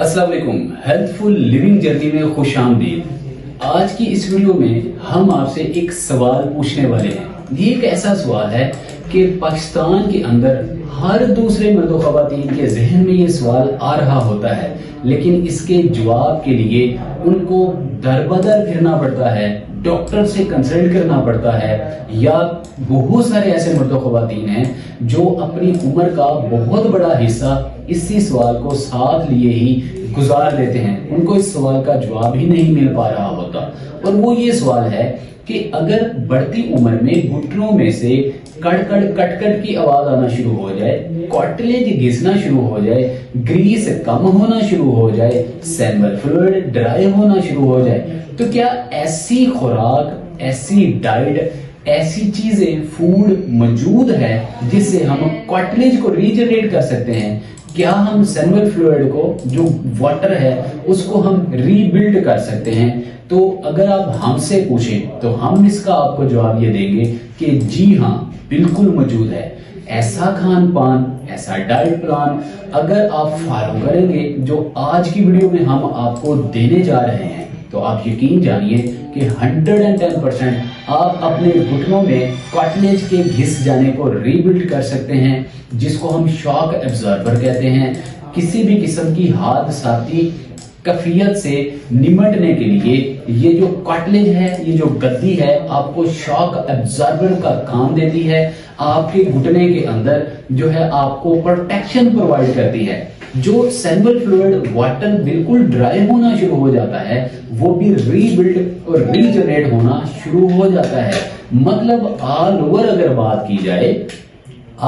السلام علیکم، ہیلتھفل living journey میں خوش آمدید۔ آج کی اس ویڈیو میں ہم آپ سے ایک سوال پوچھنے والے ہیں۔ یہ ایک ایسا سوال ہے کہ پاکستان کے اندر ہر دوسرے مرد و خواتین کے ذہن میں یہ سوال آ رہا ہوتا ہے، لیکن اس کے جواب کے لیے ان کو در بدر پھرنا پڑتا ہے، ڈاکٹر سے کنسلٹ کرنا پڑتا ہے، یا بہت سارے ایسے مرد و خواتین ہیں جو اپنی عمر کا بہت بڑا حصہ اسی سوال کو ساتھ لیے ہی گزار دیتے ہیں۔ ان کو اس سوال کا جواب ہی نہیں مل پا رہا ہوتا، اور وہ یہ سوال ہے کہ اگر بڑھتی عمر میں گھٹنوں میں سے کٹ کٹ کی آواز آنا شروع ہو جائے، کارٹلیج گھسنا شروع ہو جائے، گریس کم ہونا شروع ہو جائے، سینول فلوئڈ ڈرائی ہونا شروع ہو جائے، تو کیا ایسی خوراک، ایسی ڈائٹ، ایسی چیزیں، فوڈ موجود ہے جس سے ہم کارٹلیج کو ریجنریٹ کر سکتے ہیں؟ کیا ہم سینول فلوئڈ کو، جو واٹر ہے، اس کو ہم ری بلڈ کر سکتے ہیں؟ تو اگر آپ ہم سے پوچھیں تو ہم اس کا آپ کو جواب یہ دیں گے کہ جی ہاں، بالکل موجود ہے۔ ایسا کھان پان، ایسا ڈائٹ پلان اگر آپ فالو کریں گے جو آج کی ویڈیو میں ہم آپ کو دینے جا رہے ہیں، تو آپ یقین جانیے کہ 110% آپ اپنے گھٹنوں میں کارٹلیج کے گھس جانے کو ری بلڈ کر سکتے ہیں، جس کو ہم شاک ایبزاربر کہتے ہیں۔ کسی بھی قسم کی حادثاتی کیفیت سے نمٹنے کے لیے یہ جو کارٹلیج ہے، یہ جو گدی ہے، آپ کو شاک ایبزاربر کا کام دیتی ہے، آپ کے گھٹنے کے اندر جو ہے آپ کو پروٹیکشن پرووائڈ کرتی ہے۔ جو سینول فلوئڈ واٹر بالکل ڈرائی ہونا شروع ہو جاتا ہے، وہ بھی ری بلڈ اور ری جنریٹ ہونا شروع ہو جاتا ہے۔ مطلب آل اوور اگر بات کی جائے،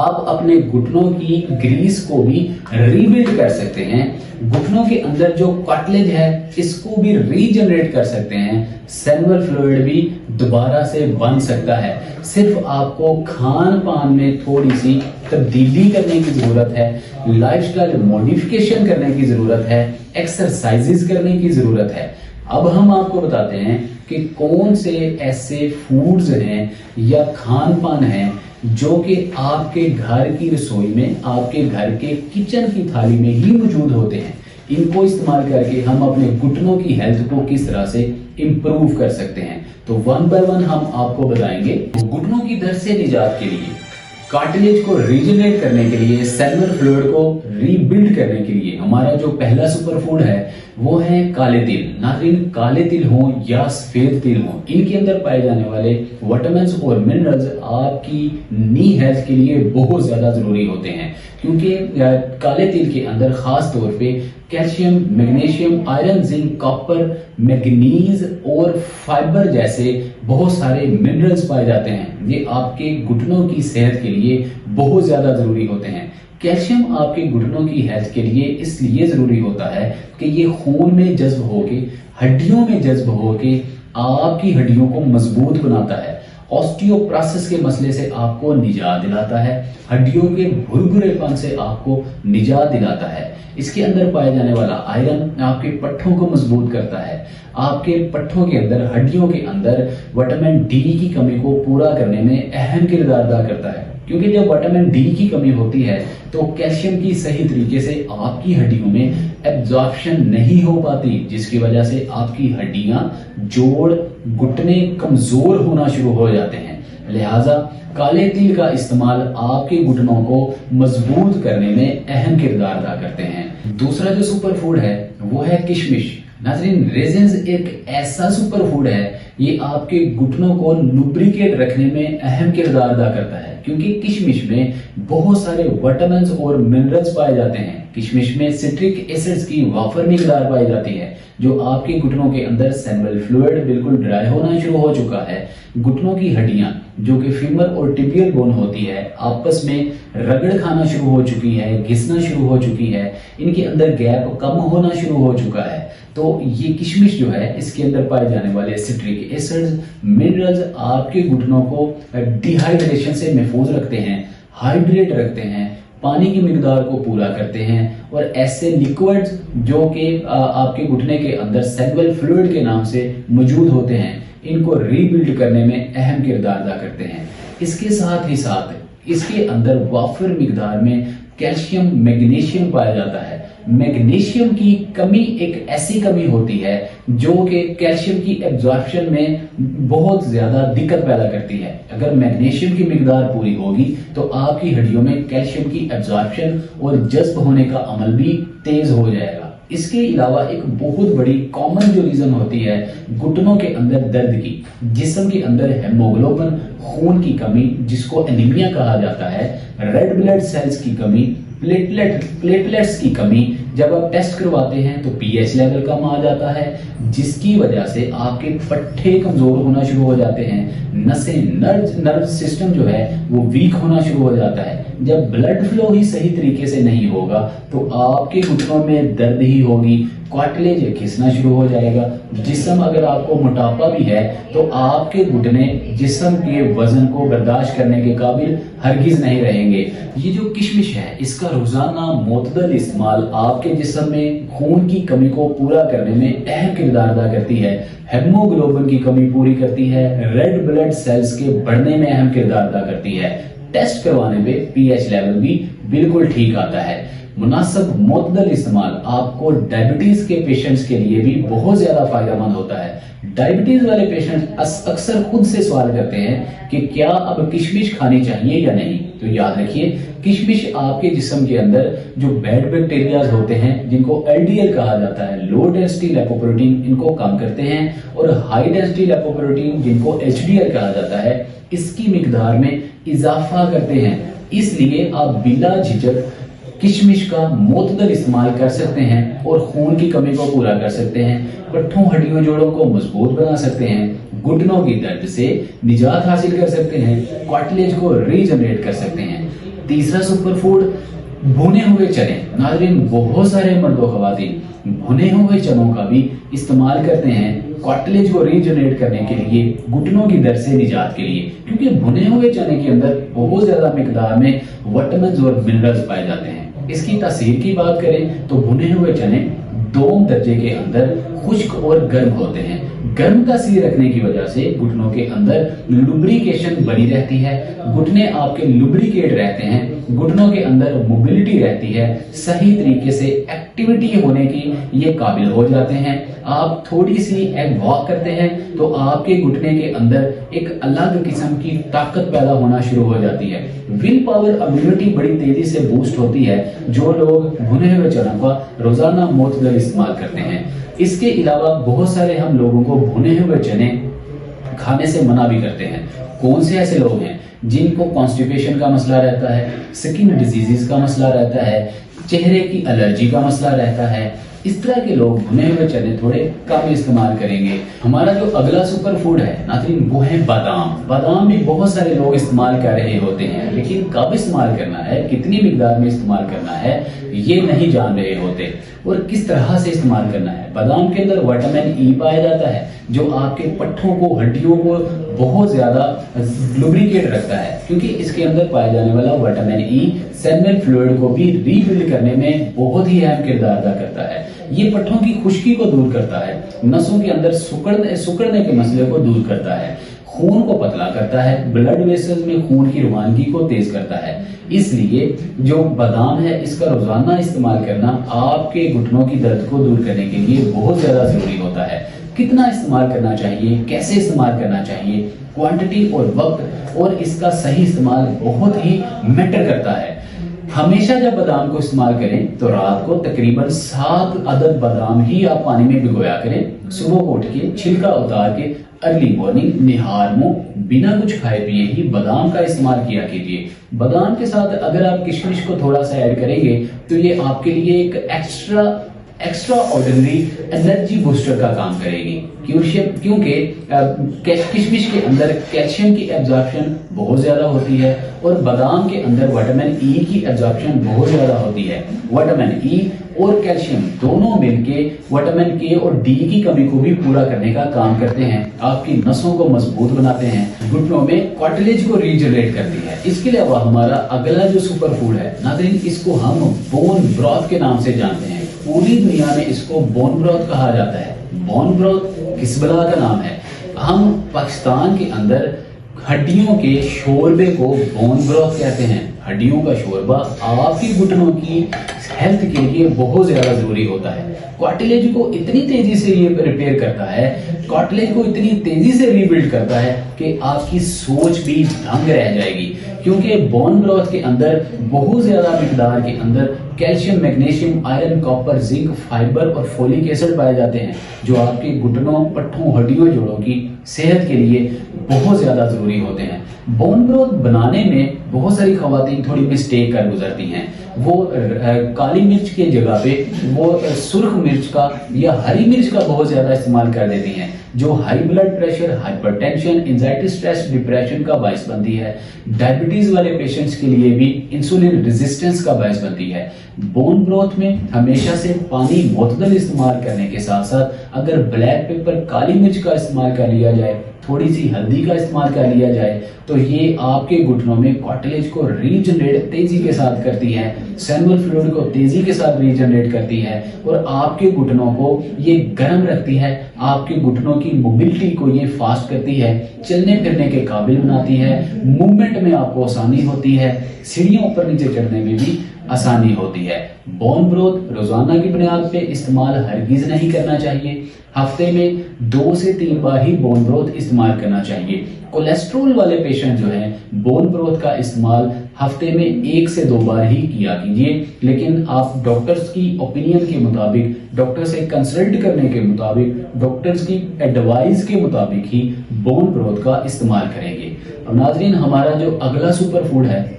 آپ اپنے گھٹنوں کی گریس کو بھی ری بلڈ کر سکتے ہیں، گھٹنوں کے اندر جو کارٹلیج ہے اس کو بھی ری جنریٹ کر سکتے ہیں، سینول فلوئڈ بھی دوبارہ سے بن سکتا ہے۔ صرف آپ کو کھان پان میں تھوڑی سی تبدیلی کرنے کی ضرورت ہے، لائف سٹائل موڈیفیکیشن کرنے کی ضرورت ہے، ایکسرسائزز کرنے کی ضرورت ہے۔ اب ہم آپ کو بتاتے ہیں کہ کون سے ایسے فوڈز ہیں یا کھان پان ہیں جو کہ آپ کے گھر کی رسوئی میں، آپ کے گھر کے کچن کی تھالی میں ہی موجود ہوتے ہیں۔ ان کو استعمال کر کے ہم اپنے گھٹنوں کی ہیلتھ کو کس طرح سے امپروو کر سکتے ہیں، تو ون بائی ون ہم آپ کو بتائیں گے۔ گھٹنوں کی درد سے نجات کے لیے، کارٹلیج کو ریجنریٹ کرنے کے لیے، سینول فلوئڈ کو ری بلڈ کرنے کے لیے ہمارا جو پہلا سپر فوڈ ہے وہ ہے کالے تل۔ ناظرین، کالے تل ہوں یا سفید تل ہوں، ان کے اندر پائے جانے والے وٹامنز اور منرلز آپ کی نی ہیلتھ کے لیے بہت زیادہ ضروری ہوتے ہیں، کیونکہ کالے تل کے اندر خاص طور پہ calcium, magnesium, iron, zinc, copper, manganese اور فائبر جیسے بہت سارے منرلز پائے جاتے ہیں۔ یہ آپ کے گھٹنوں کی صحت کے لیے بہت زیادہ ضروری ہوتے ہیں۔ کیلشیم آپ کے گھٹنوں کی ہیلتھ کے لیے اس لیے ضروری ہوتا ہے کہ یہ خون میں جذب ہو کے، ہڈیوں میں جذب ہو کے آپ کی ہڈیوں کو مضبوط بناتا ہے، آسٹیوپروسس کے مسئلے سے آپ کو نجات دلاتا ہے، ہڈیوں کے بھربھرے پن سے آپ کو نجات دلاتا ہے۔ اس کے اندر پائے جانے والا آئرن آپ کے پٹھوں کو مضبوط کرتا ہے، آپ کے پٹھوں کے اندر، ہڈیوں کے اندر وٹامن ڈی کی کمی کو پورا کرنے میں اہم کردار ادا کرتا ہے، کیونکہ جب وٹامن ڈی کی کمی ہوتی ہے تو کیلشیم کی صحیح طریقے سے آپ کی ہڈیوں میں ایبزارپشن نہیں ہو پاتی، جس کی وجہ سے آپ کی ہڈیاں، جوڑ، گھٹنے کمزور ہونا شروع ہو جاتے ہیں۔ لہٰذا کالے تل کا استعمال آپ کے گھٹنوں کو مضبوط کرنے میں اہم کردار ادا کرتے ہیں۔ دوسرا جو سپر فوڈ ہے وہ ہے کشمش۔ ناظرین، ریزنز ایک ایسا سپر فوڈ ہے، یہ آپ کے گھٹنوں کو لوبریکیٹ رکھنے میں اہم کردار ادا کرتا ہے، کیونکہ کشمش میں بہت سارے وٹامنز اور منرلز پائے جاتے ہیں۔ کشمش میں سٹرک ایسڈز کی وافر مقدار پائی جاتی ہے، جو آپ کے گھٹنوں کے اندر سینول فلوئڈ بالکل ڈرائی ہونا شروع ہو چکا ہے، گھٹنوں کی ہڈیاں جو کہ فیمر اور ٹیبیل بون ہوتی ہے آپس میں رگڑ کھانا شروع ہو چکی ہے، گھسنا شروع ہو چکی ہے، ان کے اندر گیپ کم ہونا شروع ہو چکا ہے۔ تو یہ کشمش جو ہے، اس کے اندر پائے جانے والے سٹرک ایسڈز، منرلز آپ کے گھٹنوں کو ڈی ہائیڈریشن سے محفوظ رکھتے ہیں، ہائیڈریٹ رکھتے ہیں، پانی کی مقدار کو پورا کرتے ہیں، اور ایسے لیکوڈز جو کہ آپ کے گھٹنے کے اندر سینول فلوئڈ کے نام سے موجود ہوتے ہیں، ان کو ری بلڈ کرنے میں اہم کردار ادا کرتے ہیں۔ اس کے ساتھ ہی اس کے اندر وافر مقدار میں کیلشیم، میگنیشیم پایا جاتا ہے، मैग्नीशियम की कमी एक ऐसी कमी होती है जो कि कैल्शियम की एब्जॉर्प्शन में बहुत ज्यादा दिक्कत पैदा करती है। अगर मैग्नीशियम की मिकदार पूरी होगी तो आपकी हड्डियों में कैल्शियम की एब्जॉर्प्शन और जज्ब होने का अमल भी तेज हो जाएगा। इसके अलावा एक बहुत बड़ी कॉमन जो रीजन होती है घुटनों के अंदर दर्द की, जिस्म के अंदर हेमोग्लोबिन खून की कमी जिसको एनीमिया कहा जाता है, रेड ब्लड सेल्स की कमी, प्लेटलेट्स की कमी। जब आप टेस्ट करवाते हैं तो पीएच लेवल कम आ जाता है, जिसकी वजह से आपके पट्टे कमजोर होना शुरू हो जाते हैं, नसें नर्व सिस्टम जो है वो वीक होना शुरू हो जाता है। जब ब्लड फ्लो ही सही तरीके से नहीं होगा तो आपके घुटनों में दर्द ही होगी, कार्टिलेज खिसना शुरू हो जाएगा। जिस्म अगर आपको मोटापा भी है तो आपके घुटने जिस्म के वजन को बर्दाश्त करने के काबिल हरगिज नहीं रहेंगे। ये जो किशमिश है इसका रोजाना मुतदल इस्तेमाल आपके जिस्म में खून की कमी को पूरा करने में अहम किरदार अदा करती है, हेमोग्लोबिन की कमी पूरी करती है, रेड ब्लड सेल्स के बढ़ने में अहम किरदार अदा करती है। टेस्ट करवाने पे पीएच लेवल भी बिल्कुल ठीक आता है। मुनासिब मुतदल इस्तेमाल आपको डायबिटीज के पेशेंट्स के लिए भी बहुत ज्यादा फायदेमंद होता है। डायबिटीज वाले पेशेंट अक्सर खुद से सवाल करते हैं कि क्या अब किशमिश खानी चाहिए या नहीं। तो याद रखिए, किशमिश आपके जिस्म के अंदर जो बैड बैक्टीरियाज होते हैं जिनको एलडीएल कहा जाता है, लो डेंसिटी लिपोप्रोटीन, इनको कम करते हैं, और हाई डेंसिटी लिपोप्रोटीन जिनको एचडीएल कहा जाता है इसकी मिकदार में इजाफा करते हैं। इसलिए आप बिला झिझक किशमिश का मुतदल इस्तेमाल कर सकते हैं और खून की कमी को पूरा कर सकते हैं, पट्ठों हड्डियों जोड़ों को मजबूत बना सकते हैं, घुटनों की दर्द से निजात हासिल कर सकते हैं, कार्टिलेज को रीजनरेट कर सकते हैं। तीसरा सुपर फूड भुने हुए चने। नाज़रीन, बहुत सारे मर्दों ख्वातीन भुने हुए चनों का भी इस्तेमाल करते हैं कार्टिलेज को रीजनरेट करने के लिए, घुटनों की दर्द से निजात के लिए, क्योंकि भुने हुए चने के अंदर बहुत ज्यादा मिकदार में विटामिन और मिनरल्स पाए जाते हैं। इसकी तासीर की बात करें तो भुने हुए चने दोम दर्जे के अंदर खुश्क और गर्म होते हैं। गर्म तासीर रखने की वजह से घुटनों के अंदर लुब्रिकेशन बनी रहती है, घुटने आपके लुब्रिकेट रहते हैं, घुटनों के अंदर मोबिलिटी रहती है, सही तरीके से एक्टिविटी होने की ये काबिल हो जाते हैं। आप थोड़ी सी वॉक करते हैं तो आपके घुटने के अंदर एक अलग किस्म की ताकत पैदा होना शुरू हो जाती है। विल पावर, इम्यूनिटी बड़ी तेजी से बूस्ट होती है जो लोग भुने हुए चनों का रोजाना मुतदल इस्तेमाल करते हैं। इसके अलावा बहुत सारे हम लोगों को भुने हुए चने खाने से मना भी करते हैं। कौन से ऐसे लोग हैं जिनको कॉन्स्टिपेशन का मसला रहता है, स्किन डिजीजेस का मसला रहता है, चेहरे की एलर्जी का मसला रहता है, इस तरह के लोग भुने हुए चने थोड़े कम इस्तेमाल करेंगे। हमारा जो अगला सुपर फूड है नाज़रीन वो है बादाम। बादाम भी बहुत सारे लोग इस्तेमाल कर रहे होते हैं, लेकिन कब इस्तेमाल करना है, कितनी मिकदार में इस्तेमाल करना है ये नहीं जान रहे होते, और किस तरह से इस्तेमाल करना है। बादाम के अंदर विटामिन ई पाया जाता है जो आपके पट्ठों को, हड्डियों को बहुत ज्यादा लुब्रिकेट रखता है, क्योंकि इसके अंदर पाए जाने वाला विटामिन ई सेलुलर फ्लूइड को भी रीबिल्ड करने में बहुत ही अहम किरदार अदा करता है। ये पट्ठों की खुश्की को दूर करता है, नसों के अंदर सुकड़ने के मसले को दूर करता है, खून को पतला करता है, ब्लड वेसल्स में खून की रवानगी को तेज करता है। इसलिए जो बादाम है इसका रोजाना इस्तेमाल करना आपके घुटनों की दर्द को दूर करने के लिए बहुत ज्यादा जरूरी होता है। कितना इस्तेमाल करना चाहिए, कैसे इस्तेमाल करना चाहिए, क्वांटिटी और वक्त और इसका सही इस्तेमाल बहुत ही मैटर करता है। हमेशा जब बादाम को इस्तेमाल करें तो रात को तकरीबन 7 अदद बादाम ही आप पानी में भिगोया करें। सुबह को उठ के छिलका उतार के अर्ली मॉर्निंग निहार मुंह बिना कुछ खाए पिए ही बादाम का इस्तेमाल किया कीजिए। बादाम के साथ अगर आप किशमिश को थोड़ा सा ऐड करेंगे तो ये आपके लिए एक एक्स्ट्रा ऑर्डिनरी एनर्जी बूस्टर का काम करेगी, क्योंकि किशमिश के अंदर कैल्शियम की एब्जॉर्प्शन बहुत ज्यादा होती है और बादाम के अंदर विटामिन ई की एब्जॉर्प्शन बहुत ज्यादा होती है। विटामिन ई और कैल्शियम दोनों मिलके विटामिन के और डी की कमी को भी पूरा करने का काम करते हैं, आपकी नसों को मजबूत बनाते हैं, घुटनों में कार्टिलेज को रीजनरेट करती है। इसके अलावा हमारा अगला जो सुपर फूड है नाज़रीन, इसको हम बोन ब्रॉथ के नाम से जानते हैं। पूरी दुनिया में इसको बोन ब्रॉथ कहा जाता है। बोन ब्रॉथ किस बला का नाम है? हम पाकिस्तान के अंदर हड्डियों के शोरबे को बोन ब्रॉथ कहते हैं। हड्डियों का शोरबा आपके घुटनों की हेल्थ के लिए बहुत ज्यादा जरूरी होता है। कार्टिलेज को इतनी तेजी से ये रिपेयर करता है, कार्टिलेज को इतनी तेजी से रीबिल्ड करता है कि आपकी सोच भी दंग रह जाएगी, क्योंकि बोन ब्रॉथ के अंदर बहुत ज्यादा मिकदार के अंदर calcium, magnesium, iron, copper, zinc, fibre और फोलिक एसिड पाए जाते हैं, जो आपके घुटनों, पट्टों, हड्डियों, जोड़ों की सेहत के लिए बहुत ज्यादा जरूरी होते हैं। बोन ब्रोथ बनाने में बहुत सारी खवातीन थोड़ी मिस्टेक कर गुजरती हैं। वो काली मिर्च के जगह पे वो सुर्ख मिर्च का या हरी मिर्च का बहुत ज्यादा इस्तेमाल कर देती हैं, जो high blood pressure, hypertension, anxiety, stress, depression का बायस बनती है। डायबिटीज वाले पेशेंट्स के लिए भी इंसुलिन रेजिस्टेंस का बायस बनती है। बोन ब्रोथ में हमेशा से पानी मुतदल इस्तेमाल करने के साथ साथ अगर ब्लैक पेपर, काली मिर्च का इस्तेमाल कर लिया जाए, थोड़ी सी हल्दी का इस्तेमाल कर लिया जाए, तो ये आपके घुटनों में कार्टिलेज को रीजनरेट तेजी के साथ करती है, सैनुअल फ्लूइड को तेजी के साथ रीजनरेट करती है और आपके घुटनों को ये गर्म रखती है, आपके घुटनों की मोबिलिटी को ये फास्ट करती है, चलने फिरने के काबिल बनाती है, मूवमेंट में आपको आसानी होती है, सीढ़ियों ऊपर नीचे चढ़ने में भी आसानी होती है। बोन ब्रोथ रोजाना की बुनियाद पे इस्तेमाल हरगिज नहीं करना चाहिए। हफ्ते में 2 से 3 बार ही बोन ब्रोथ इस्तेमाल करना चाहिए। कोलेस्ट्रॉल वाले पेशेंट जो हैं, बोन ब्रोथ का इस्तेमाल हफ्ते में 1 से 2 बार ही किया कीजिए, लेकिन आप डॉक्टर्स की ओपिनियन के मुताबिक, डॉक्टर से कंसल्ट करने के मुताबिक, डॉक्टर्स की एडवाइस के मुताबिक ही बोन ब्रोथ का इस्तेमाल करेंगे। अब नाजरीन, हमारा जो अगला सुपर फूड है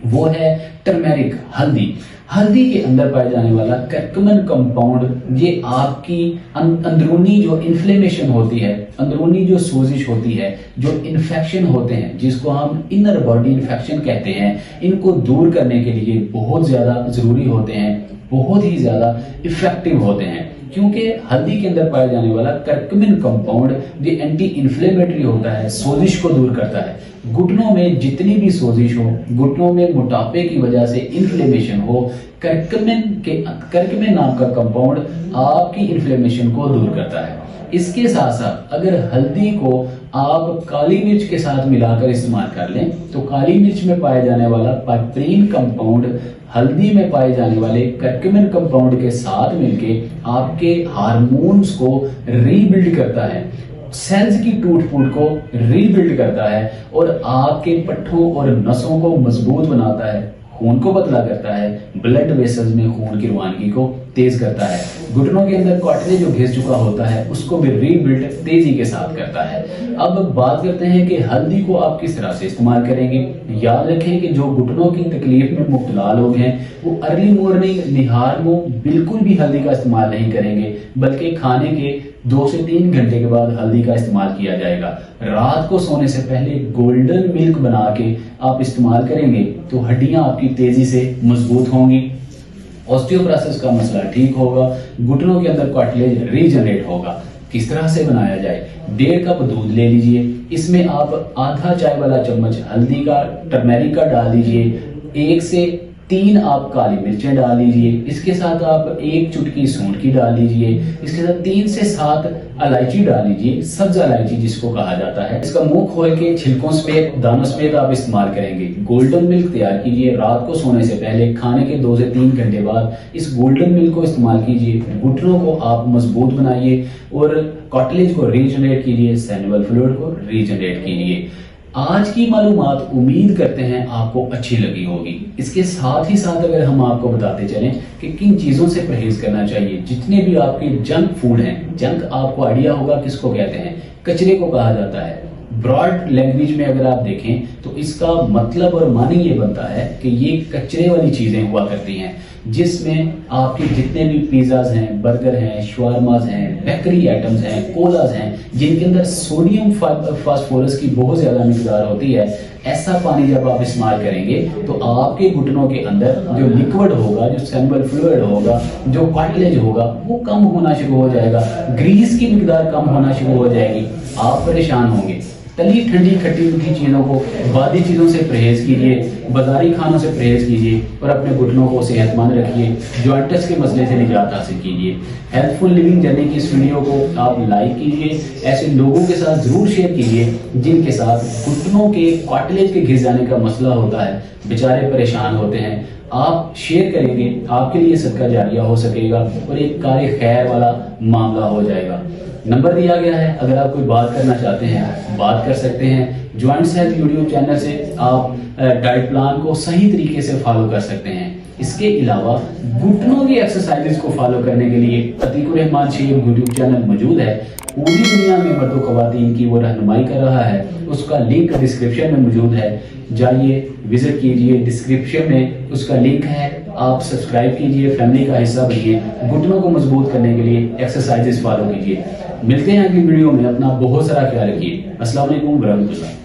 वो है टर्मेरिक, हल्दी। हल्दी के अंदर पाए जाने वाला कर्कुमिन कंपाउंड ये आपकी अंदरूनी जो इन्फ्लेमेशन होती है, अंदरूनी जो सोजिश होती है, जो इन्फेक्शन होते हैं, जिसको हम इनर बॉडी इन्फेक्शन कहते हैं, इनको दूर करने के लिए बहुत ज्यादा जरूरी होते हैं, बहुत ही ज्यादा इफेक्टिव होते हैं, क्योंकि हल्दी के अंदर पाया जाने वाला कर्कुमिन कंपाउंड ये एंटी इन्फ्लेमेटरी होता है, सोजिश को दूर करता है। घुटनों में जितनी भी सोजिश हो, घुटनों में मोटापे की वजह से इन्फ्लेमेशन हो, कर्कुमिन नाम का कंपाउंड आपकी इन्फ्लेमेशन को दूर करता है। इसके साथ साथ अगर हल्दी को आप काली मिर्च के साथ मिलाकर इस्तेमाल कर लें, तो काली मिर्च में पाए जाने वाला पाइपरीन कंपाउंड हल्दी में पाए जाने वाले कर्कुमिन कंपाउंड के साथ मिलके आपके हार्मोन्स को रीबिल्ड करता है, सेल्स की टूट फूट को रीबिल्ड करता है और आपके पट्टों और नसों को मजबूत बनाता है, खून को पतला करता है, ब्लड वेसल्स में खून की रवानगी को तेज करता है, घुटनों के अंदर कार्टिलेज जो घिस चुका होता है उसको भी रीबिल्ड तेजी के साथ करता है। अब बात करते हैं कि हल्दी को आप किस तरह से इस्तेमाल करेंगे। याद रखें कि जो घुटनों की तकलीफ में मुब्तला लोग हैं वो अर्ली मॉर्निंग निहार में बिल्कुल भी हल्दी का इस्तेमाल नहीं करेंगे, बल्कि खाने के 2 से 3 घंटे के बाद हल्दी का इस्तेमाल किया जाएगा। रात को सोने से पहले गोल्डन मिल्क बना के आप इस्तेमाल करेंगे तो हड्डियां आपकी तेजी से मजबूत होंगी, ऑस्टियोप्रोसिस का मसला ठीक होगा, घुटनों के अंदर कार्टिलेज रीजनरेट होगा। किस तरह से बनाया जाए? 1.5 कप दूध ले लीजिए, इसमें आप आधा चाय वाला चम्मच हल्दी का, टर्मेरिक का डाल दीजिए, 1 से 3 आप काली मिर्चें डाल लीजिए, इसके साथ आप 1 चुटकी सूंठ की डाल लीजिए, इसके साथ 3 से 7 इलायची डाल लीजिए, सब्ज इलायची जिसको कहा जाता है। इसका मुंह खोल के छिलकों समेत, दानों समेत आप इस्तेमाल करेंगे। गोल्डन मिल्क तैयार कीजिए, रात को सोने से पहले खाने के 2 से 3 घंटे बाद इस गोल्डन मिल्क को इस्तेमाल कीजिए। घुटनों को आप मजबूत बनाइए और कार्टिलेज को रीजनरेट कीजिए, सैनुअल फ्लूइड को रीजनरेट कीजिए। आज की मालूमात उम्मीद करते हैं आपको अच्छी लगी होगी। इसके साथ ही साथ अगर हम आपको बताते चलें कि किन चीजों से परहेज करना चाहिए। जितने भी आपके जंक फूड हैं, जंक आपको आइडिया होगा किसको कहते हैं, कचरे को कहा जाता है। ब्रॉड लैंग्वेज में अगर आप देखें तो इसका मतलब और मानी ये बनता है कि ये कचरे वाली चीजें हुआ करती हैं, जिसमें आपके जितने भी पिज्जाज हैं, बर्गर हैं, शवारमाज हैं, बेकरी आइटम्स हैं, कोलाज हैं, जिनके अंदर सोडियम फास्फोरस की बहुत ज्यादा मिकदार होती है। ऐसा पानी जब आप इस्तेमाल करेंगे तो आपके घुटनों के अंदर जो लिक्विड होगा, जो सैनुअल फ्लूइड होगा, जो कार्टिलेज होगा, वो कम होना शुरू हो जाएगा, ग्रीस की मिकदार कम होना शुरू हो जाएगी, आप परेशान होंगे। تلی ٹھنڈی کھٹی میٹھی چیزوں کو، بادی چیزوں سے پرہیز کیجیے، بازاری کھانوں سے پرہیز کیجیے اور اپنے گھٹنوں کو صحت مند رکھیے، جوائنٹس کے مسئلے سے نجات حاصل کیجیے۔ ہیلتھ فل لیونگ جرنی کی اس ویڈیو کو آپ لائک کیجیے، ایسے لوگوں کے ساتھ ضرور شیئر کیجیے جن کے ساتھ گھٹنوں کے کارٹلیج کے گھس جانے کا مسئلہ ہوتا ہے، بیچارے پریشان ہوتے ہیں۔ آپ شیئر کریں گے، آپ کے لیے صدقہ جاریہ ہو سکے گا اور ایک کار خیر والا معاملہ ہو جائے گا۔ نمبر دیا گیا ہے، اگر آپ کوئی بات کرنا چاہتے ہیں بات کر سکتے ہیں۔ جوائنٹس ہیلتھ یوٹیوب چینل سے آپ ڈائٹ پلان کو صحیح طریقے سے فالو کر سکتے ہیں۔ اس کے علاوہ گھٹنوں کی ایکسرسائزز کو فالو کرنے کے لیے عتیق الرحمان شیخ یوٹیوب چینل موجود ہے، پوری دنیا میں مرد و خواتین کی وہ رہنمائی کر رہا ہے، اس کا لنک ڈسکرپشن میں موجود ہے، جائیے وزٹ کیجئے، ڈسکرپشن میں اس کا لنک ہے، آپ سبسکرائب کیجئے، فیملی کا حصہ بنیے، گھٹنوں کو مضبوط کرنے کے لیے ایکسرسائزز فالو کیجئے۔ ملتے ہیں اگلی ویڈیو میں، اپنا بہت سارا خیال رکھیے۔ السلام علیکم ورحمۃ اللہ۔